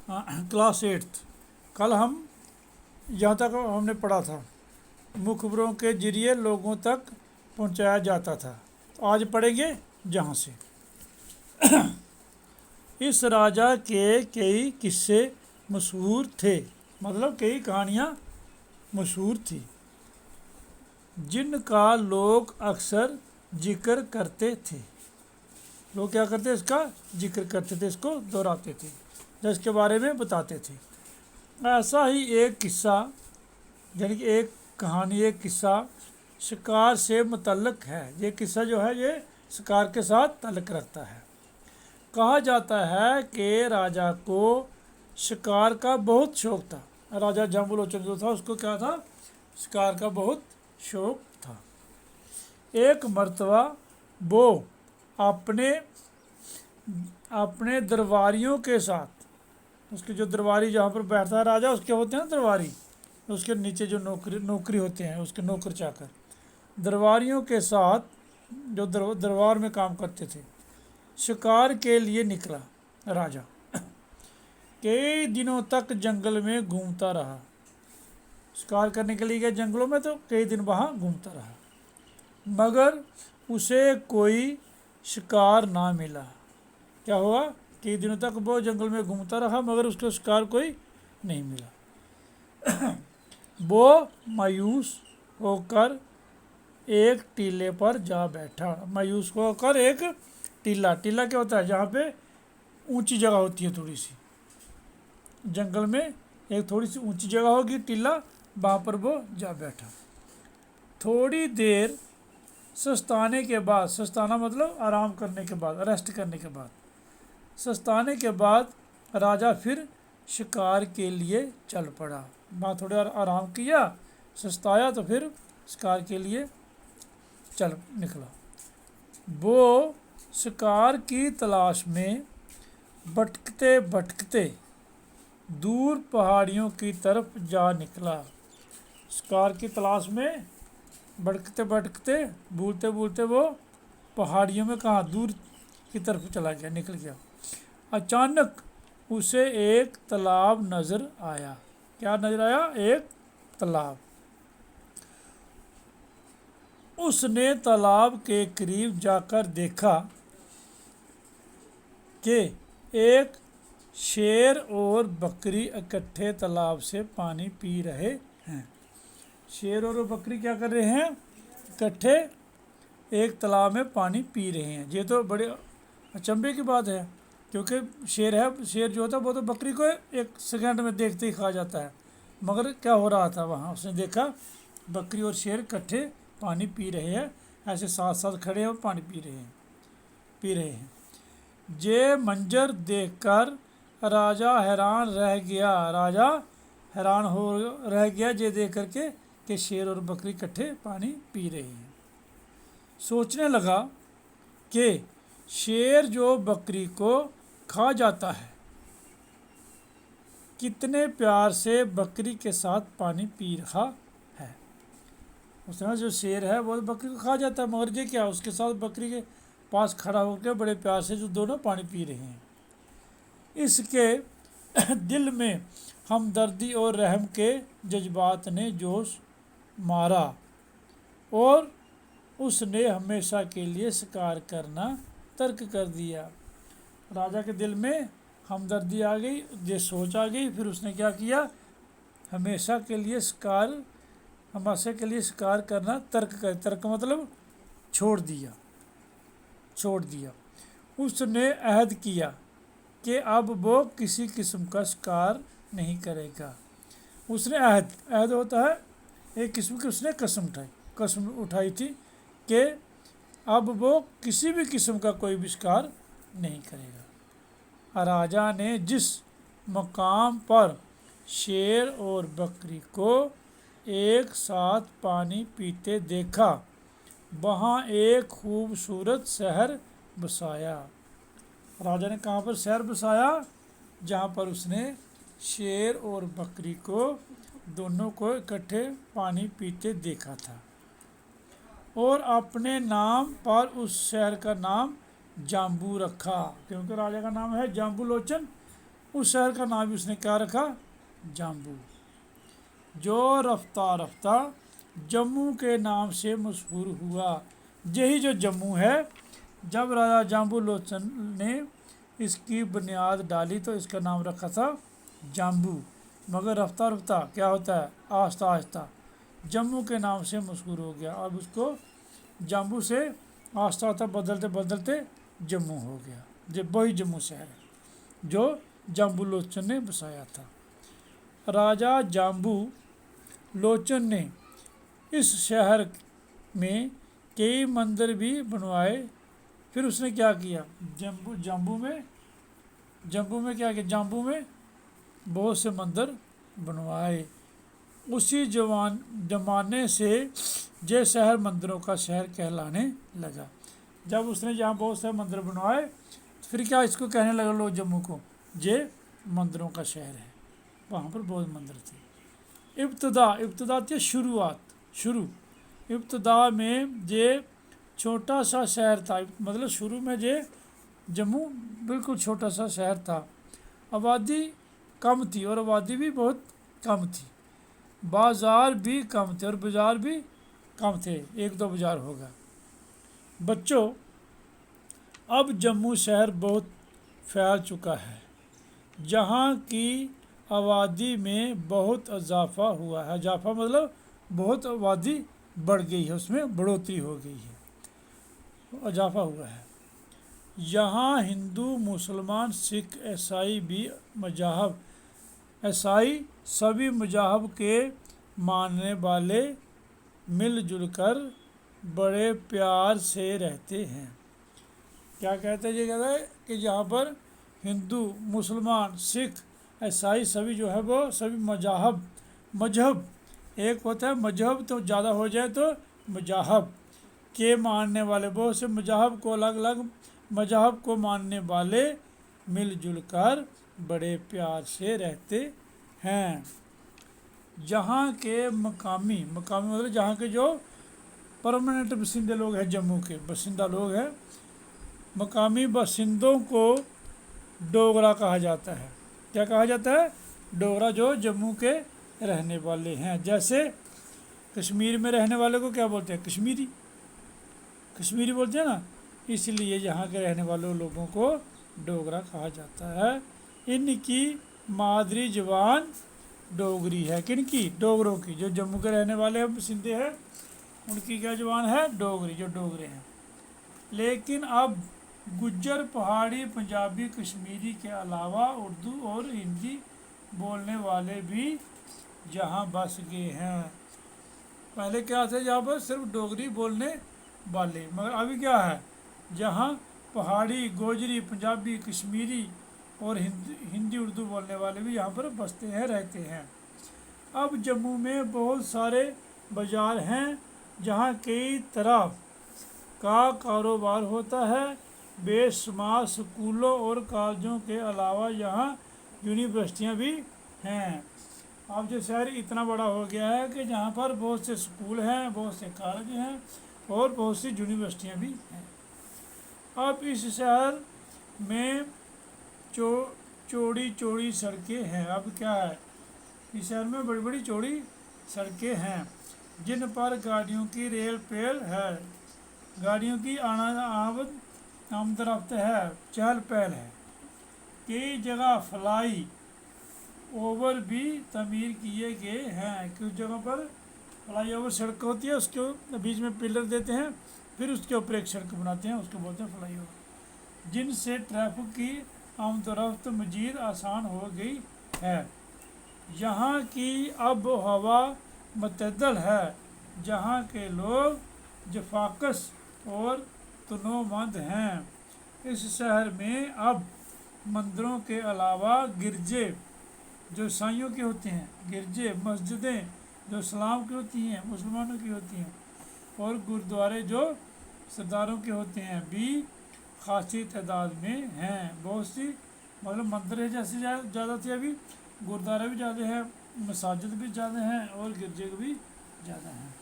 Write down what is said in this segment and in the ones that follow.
Class 8 कल हम यहाँ तक हमने पढ़ा था, मुखबरों के जरिए लोगों तक पहुँचाया जाता था। तो आज पढ़ेंगे जहाँ से। इस राजा के कई किस्से मशहूर थे, मतलब कई कहानियाँ मशहूर थी, जिनका लोग अक्सर जिक्र करते थे। लोग क्या करते, इसका जिक्र करते थे, इसको दोहराते थे, या इसके बारे में बताते थे। ऐसा ही एक किस्सा, यानी कि एक कहानी, एक किस्सा शिकार से मुतल्लक है। ये किस्सा जो है ये शिकार के साथ ताल्लुक़ रखता है। कहा जाता है कि राजा को शिकार का बहुत शौक़ था। राजा जाम्बुलोचन जो था उसको क्या था, शिकार का बहुत शौक़ था। एक मर्तबा वो अपने दरबारियों के साथ, उसके जो दरबारी जहाँ पर बैठता है राजा, उसके होते हैं दरबारी, उसके नीचे जो नौकरी होते हैं, उसके नौकर चाकर, दरबारियों के साथ जो दरबार में काम करते थे, शिकार के लिए निकला राजा। कई दिनों तक जंगल में घूमता रहा। शिकार करने के लिए गया जंगलों में, तो कई दिन वहाँ घूमता रहा, मगर उसे कोई शिकार ना मिला। क्या हुआ, कई दिनों तक वो जंगल में घूमता रहा, मगर उसको शिकार कोई नहीं मिला। वो मायूस होकर एक टीले पर जा बैठा। मायूस होकर एक टीला क्या होता है, जहाँ पे ऊंची जगह होती है, थोड़ी सी जंगल में एक थोड़ी सी ऊंची जगह होगी, टीला, वहाँ पर वो जा बैठा। थोड़ी देर सुस्ताने के बाद, सुस्ताना मतलब आराम करने के बाद, रेस्ट करने के बाद, सुस्ताने के बाद राजा फिर शिकार के लिए चल पड़ा। वहाँ थोड़ा आराम किया, सुस्ताया, तो फिर शिकार के लिए चल निकला। वो शिकार की तलाश में भटकते भटकते दूर पहाड़ियों की तरफ जा निकला। शिकार की तलाश में भटकते भटकते, भूलते भूलते वो पहाड़ियों में कहाँ, दूर की तरफ चला गया, निकल गया। अचानक उसे एक तालाब नज़र आया। क्या नज़र आया, एक तालाब। उसने तालाब के करीब जाकर देखा कि एक शेर और बकरी इकट्ठे तालाब से पानी पी रहे हैं। शेर और बकरी क्या कर रहे हैं, इकट्ठे एक तालाब में पानी पी रहे हैं। ये तो बड़े अचंभे की बात है, क्योंकि शेर जो होता है वो तो बकरी को एक सेकंड में देखते ही खा जाता है, मगर क्या हो रहा था वहाँ, उसने देखा बकरी और शेर इकट्ठे पानी पी रहे हैं, ऐसे साथ साथ खड़े हैं और पानी पी रहे हैं। ये मंजर देखकर राजा हैरान रह गया। राजा हैरान हो रह गया ये देख करके कि शेर और बकरी इकट्ठे पानी पी रहे हैं। सोचने लगा कि शेर जो बकरी को खा जाता है, कितने प्यार से बकरी के साथ पानी पी रहा है। उस तरह जो शेर है वो बकरी को खा जाता है, मगर ये क्या, उसके साथ बकरी के पास खड़ा होकर बड़े प्यार से जो दोनों पानी पी रहे हैं। इसके दिल में हमदर्दी और रहम के जज्बात ने जोश मारा और उसने हमेशा के लिए शिकार करना तर्क कर दिया। राजा के दिल में हमदर्दी आ गई, ये सोच आ गई, फिर उसने क्या किया, हमेशा के लिए शिकार करना तर्क मतलब छोड़ दिया। उसने अहद किया कि अब वो किसी किस्म का शिकार नहीं करेगा। उसने अहद होता है एक किस्म की, उसने कसम उठाई थी कि अब वो किसी भी किस्म का कोई भी शिकार नहीं करेगा। राजा ने जिस मकाम पर शेर और बकरी को एक साथ पानी पीते देखा, वहाँ एक खूबसूरत शहर बसाया। राजा ने कहाँ पर शहर बसाया, जहाँ पर उसने शेर और बकरी को दोनों को इकट्ठे पानी पीते देखा था, और अपने नाम पर उस शहर का नाम जाम्बू रखा, क्योंकि राजा का नाम है जाम्बुलोचन, उस शहर का नाम भी उसने क्या रखा, जाम्बू, जो रफ्ता रफ्ता जम्मू के नाम से मशहूर हुआ। यही जो जम्मू है, जब राजा जाम्बू लोचन ने इसकी बुनियाद डाली तो इसका नाम रखा था जाम्बू, मगर रफ्ता रफ्ता क्या होता है, आहिस्ता आहिस्ता जम्मू के नाम से मशहूर हो गया। अब उसको जाम्बू से आहिस्ता आहिस्ता बदलते बदलते जम्मू हो गया। जब वही जम्मू शहर है जो जाम्बू लोचन ने बसाया था। राजा जाम्बू लोचन ने इस शहर में कई मंदिर भी बनवाए। फिर उसने क्या किया, जाम्बू में क्या किया, जाम्बू में बहुत से मंदिर बनवाए। उसी जमाने से ये शहर मंदिरों का शहर कहलाने लगा। जब उसने यहाँ बहुत से मंदिर बनवाए तो फिर क्या इसको कहने लगा लोग जम्मू को, ये मंदिरों का शहर है। वहाँ पर बहुत मंदिर थे। इब्तदा थी शुरुआत, शुरू। इब्तदा में ये छोटा सा शहर था, मतलब शुरू में ये जम्मू बिल्कुल छोटा सा शहर था। आबादी कम थी और आबादी भी बहुत कम थी। बाज़ार भी कम थे और बाज़ार भी कम थे, 1-2 बाज़ार होगा। बच्चों, अब जम्मू शहर बहुत फैल चुका है, जहाँ की आबादी में बहुत इजाफा हुआ है। इजाफा मतलब बहुत आबादी बढ़ गई है, उसमें बढ़ोतरी हो गई है, इजाफा हुआ है। यहाँ हिंदू, मुसलमान, सिख, ईसाई भी मज़हब, ईसाई सभी मज़हब के मानने वाले मिलजुल कर बड़े प्यार से रहते हैं। क्या कहते हैं, ये कहता है कि यहाँ पर हिंदू, मुसलमान, सिख, ईसाई सभी जो है वो सभी मजहब एक होता है, मजहब तो ज़्यादा हो जाए तो मजहब के मानने वाले, बहुत से मजहब को, अलग अलग मजहब को मानने वाले मिलजुल कर बड़े प्यार से रहते हैं। जहाँ के मकामी मतलब जहाँ के जो परमानेंट बसिंदे लोग हैं, जम्मू के बसिंदा लोग हैं, मकामी बसिंदों को डोगरा कहा जाता है। क्या कहा जाता है, डोगरा, जो जम्मू के रहने वाले हैं। जैसे कश्मीर में रहने वाले को क्या बोलते हैं, कश्मीरी बोलते हैं ना, इसलिए यहाँ के रहने वाले लोगों को डोगरा कहा जाता है। इनकी मादरी ज़बान डोगरी है। किनकी, डोगरों की, जो जम्मू के रहने वाले हैं, बसिंदे हैं, उनकी क्या ज़बान है, डोगरी, जो डोगरे हैं। लेकिन अब गुज्जर, पहाड़ी, पंजाबी, कश्मीरी के अलावा उर्दू और हिंदी बोलने वाले भी यहाँ बस गए हैं। पहले क्या थे, यहाँ पर सिर्फ डोगरी बोलने वाले, मगर अभी क्या है, जहाँ पहाड़ी, गोजरी, पंजाबी, कश्मीरी और हिंदी उर्दू बोलने वाले भी यहाँ पर बसते हैं, रहते हैं। अब जम्मू में बहुत सारे बाज़ार हैं जहाँ कई तरह का कारोबार होता है। बेशुमार स्कूलों और कॉलेजों के अलावा यहाँ यूनिवर्सिटियाँ भी हैं। अब जो शहर इतना बड़ा हो गया है कि जहाँ पर बहुत से स्कूल हैं, बहुत से कॉलेज हैं और बहुत सी यूनिवर्सिटियाँ भी हैं। अब इस शहर में चौड़ी चौड़ी सड़कें हैं। अब क्या है, इस शहर में बड़ी बड़ी चौड़ी सड़कें हैं जिन पर गाड़ियों की रेल पेल है, गाड़ियों की आमद-रफ्त है, चहल पहल है। कई जगह फ्लाई ओवर भी तमीर किए गए हैं। कुछ जगह पर फ्लाई ओवर सड़क होती है, उसके बीच में पिलर देते हैं, फिर उसके ऊपर एक सड़क बनाते हैं, उसको बोलते हैं फ्लाई ओवर, जिनसे ट्रैफिक की आमद-रफ्त मज़ीद आसान हो गई है। यहाँ की अब हवा मतदल है, जहाँ के लोग जफाकस और तनोमंद हैं। इस शहर में अब मंदिरों के अलावा गिरजे, जो ईसाइयों की होती हैं, गिरजे, मस्जिदें जो इस्लाम की होती हैं, मुसलमानों की होती हैं, और गुरुद्वारे जो सरदारों के होते हैं, भी खासी तादाद में हैं। बहुत सी मतलब मंदिर है जैसे ज़्यादा थी, अभी गुरुद्वारे भी ज़्यादा है, मसाजिद भी ज़्यादा हैं और गिरजे भी ज़्यादा हैं।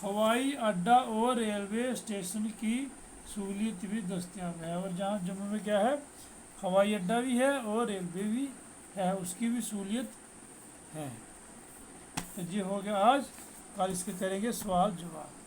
हवाई अड्डा और रेलवे स्टेशन की सहूलियत भी दस्तयाब है। और जहाँ जम्मू में क्या है, ہوائی اڈہ بھی ہے اور ریلوے بھی ہے، اس کی بھی سہولیت ہے۔ تو یہ ہو گیا آج، کل اس کے کریں گے سوال جواب۔